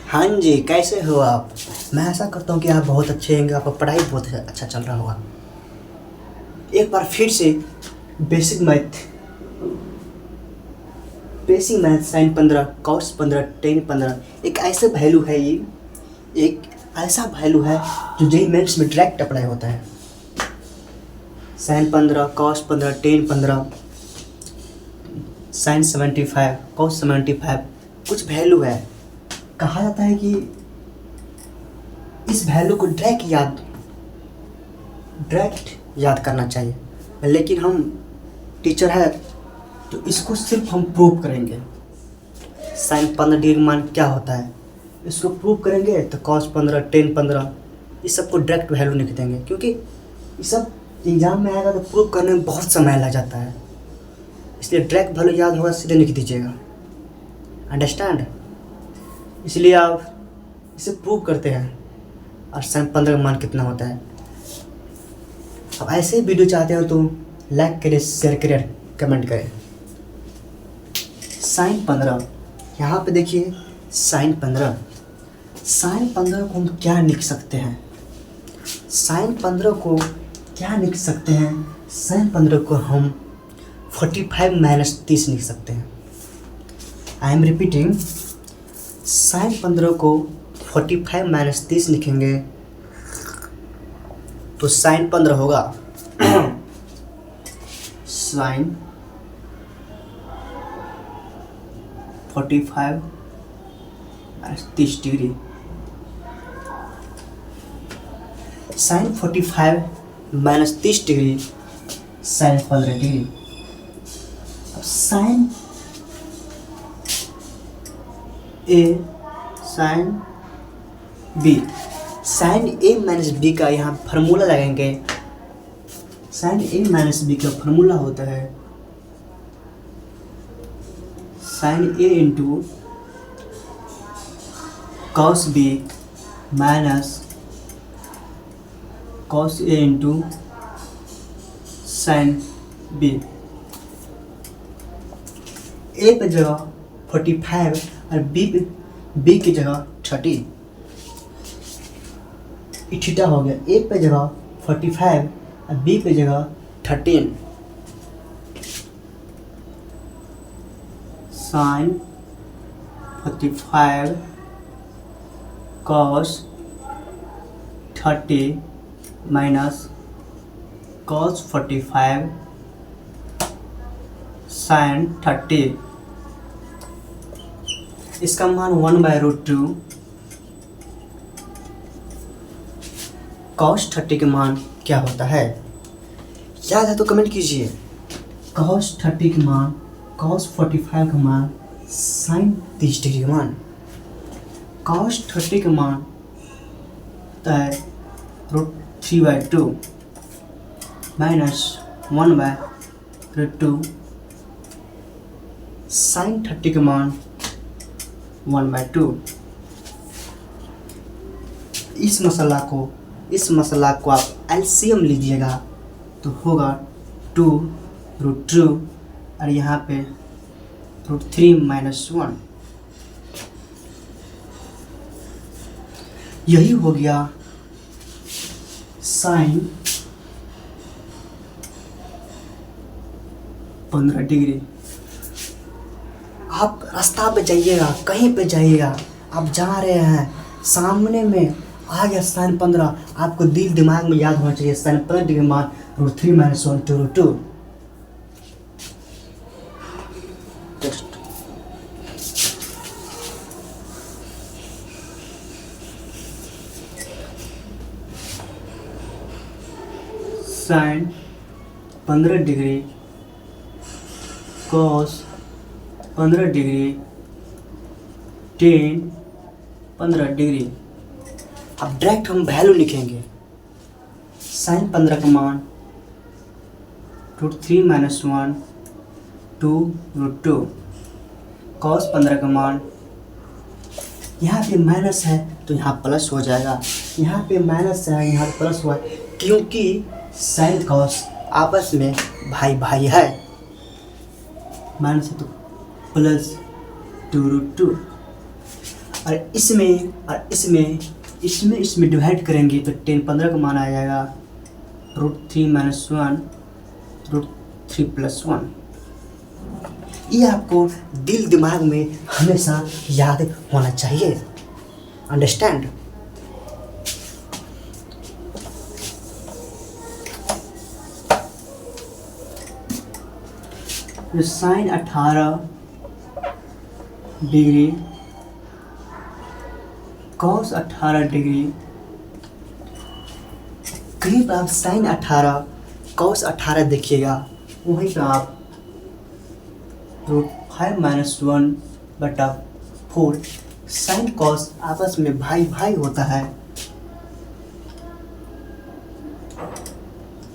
हाँ जी, कैसे हो आप? मैं आशा करता हूँ कि आप बहुत अच्छे होंगे, आपका पढ़ाई बहुत अच्छा चल रहा होगा। एक बार फिर से basic math sine 15 cos 15 tan 15 एक ऐसे वैल्यू है, ये एक ऐसा वैल्यू है जो जेईई मेंस में डायरेक्ट अप्लाई होता है। Sine 15 cos 15 tan 15 sine 75 cos 75 कुछ वैल्यू है। कहा जाता है कि इस वैल्यू को डायरेक्ट याद करना चाहिए, लेकिन हम टीचर है तो इसको सिर्फ हम प्रूव करेंगे। साइन 15 डिग्री मान क्या होता है इसको प्रूव करेंगे, तो कॉस 15 टेन 15 इस सबको डायरेक्ट वैल्यू लिख देंगे, क्योंकि ये सब एग्जाम में आएगा तो प्रूव करने में बहुत समय लग जाता है। इसलिए डायरेक्ट वैल्यू याद होगा, सीधे लिख दीजिएगा। अंडरस्टैंड? इसलिए आप इसे प्रूव करते हैं और साइन 15 का मान कितना होता है। अब ऐसे वीडियो चाहते हो तो लाइक करें, शेयर करें, कमेंट करें। साइन 15 यहाँ पे देखिए, साइन 15 को हम क्या लिख सकते हैं? साइन 15 को क्या लिख सकते हैं? साइन 15 को हम 45 माइनस 30 लिख सकते हैं। आई एम रिपीटिंग, साइन 15 को 45 माइनस 30 लिखेंगे तो साइन 15 होगा sine 45 minus 30 degree. Sine 45 minus 30 degree sine 15 degree. अब sine A sine B, sine A minus B का यहाँ फार्मूला लगाएंगे। साइन ए माइनस बी का फार्मूला होता है sine A into cos B minus cos A into sine B. A पे जगह 45 और बी की जगह 30 थीटा हो गया। ए पे जगह 45 और बी पे जगह 13 sine 45 cos 30 minus cos 45 sine 30। इसका मान 1/√2। कॉस 30 के मान क्या होता है? याद है तो कमेंट कीजिए। कॉस 30 के मान, कॉस 45 का मान, साइन 30 डिग्री का मान। कॉस 30 का मान होता है √3/2 माइनस 1/√2। साइन 30 का मान 1/2। इस मसाला को आप एलसीएम लीजिएगा तो होगा 2√2 और यहाँ पे √3 - 1। यही हो गया साइन 15 डिग्री। आप रास्ता पे जाइएगा, कहीं पे जाइएगा, आप जा रहे हैं, सामने में आ गया साइन 15, आपको दिल दिमाग में याद होना चाहिए साइन 15 डिग्री मान √3 - 1 2√2। Sine 15 degree cos 15 degree tan 15 degree. अब डायरेक्ट हम वैल्यू लिखेंगे। साइन 15 का मान √3 - 1 2√2। कॉस 15 का मान, यहाँ पे माइनस है तो यहाँ प्लस हो जाएगा, यहाँ पे माइनस है यहाँ प्लस हुआ, क्योंकि साइन कॉस आपस में भाई भाई है। माइनस है तो प्लस 2√2। इसमें डिवाइड करेंगे तो 10 15 का मान आ जाएगा √3 - 1 √3 + 1। ये आपको दिल दिमाग में हमेशा याद होना चाहिए। Understand. Sine 18 degree cos 18 degree, कहीं पर आप साइन 18 कॉस 18 देखिएगा, वहीं पर आप √5 - 1/4 साइन कॉस आपस में भाई भाई होता है।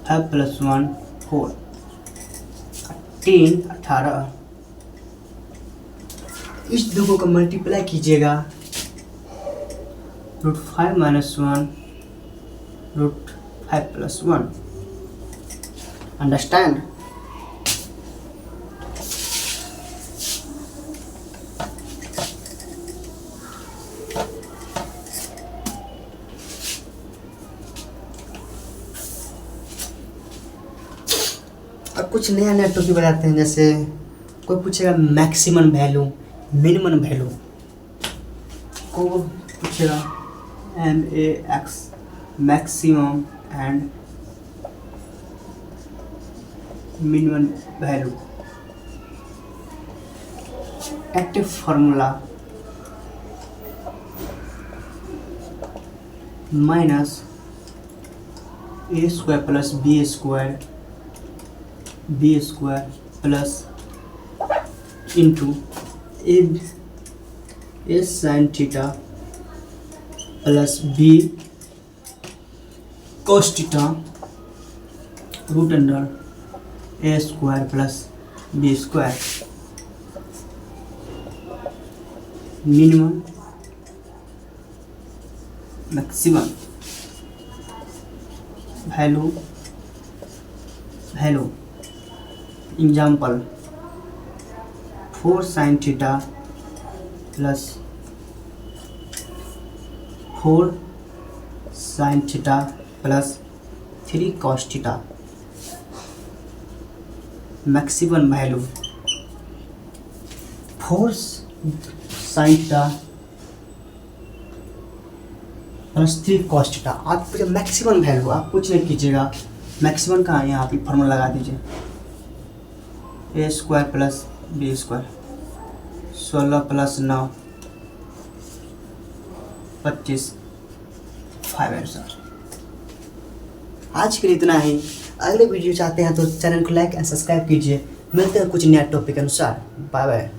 5 + 1 4 10 18। इस दोनों को मल्टीप्लाई कीजिएगा √5 - 1 √5 + 1। अंडरस्टैंड। अब कुछ नया नया टॉपिक बताते हैं, जैसे कोई पूछेगा मैक्सिमम वैल्यू मिनिमम वैल्यू, को पूछेगा MAX maximum and minimum value. Active formula -A² + B² plus into A sin theta plus B cos theta √A² plus B²। Minimum maximum value example 4 sin theta plus 4 sin theta plus 3 cos theta. Maximum value 4 sin theta plus 3 cos theta. आपको जब maximum value, आप कुछ नहीं कीजिएगा, maximum का यहाँ पे formula लगा दीजिए A² प्लस B²। 16 + 9 25 5 आंसर। आज के लिए इतना ही। अगले वीडियो चाहते हैं तो चैनल को लाइक एंड सब्सक्राइब कीजिए। मिलते हैं कुछ नया टॉपिक अनुसार। Bye bye.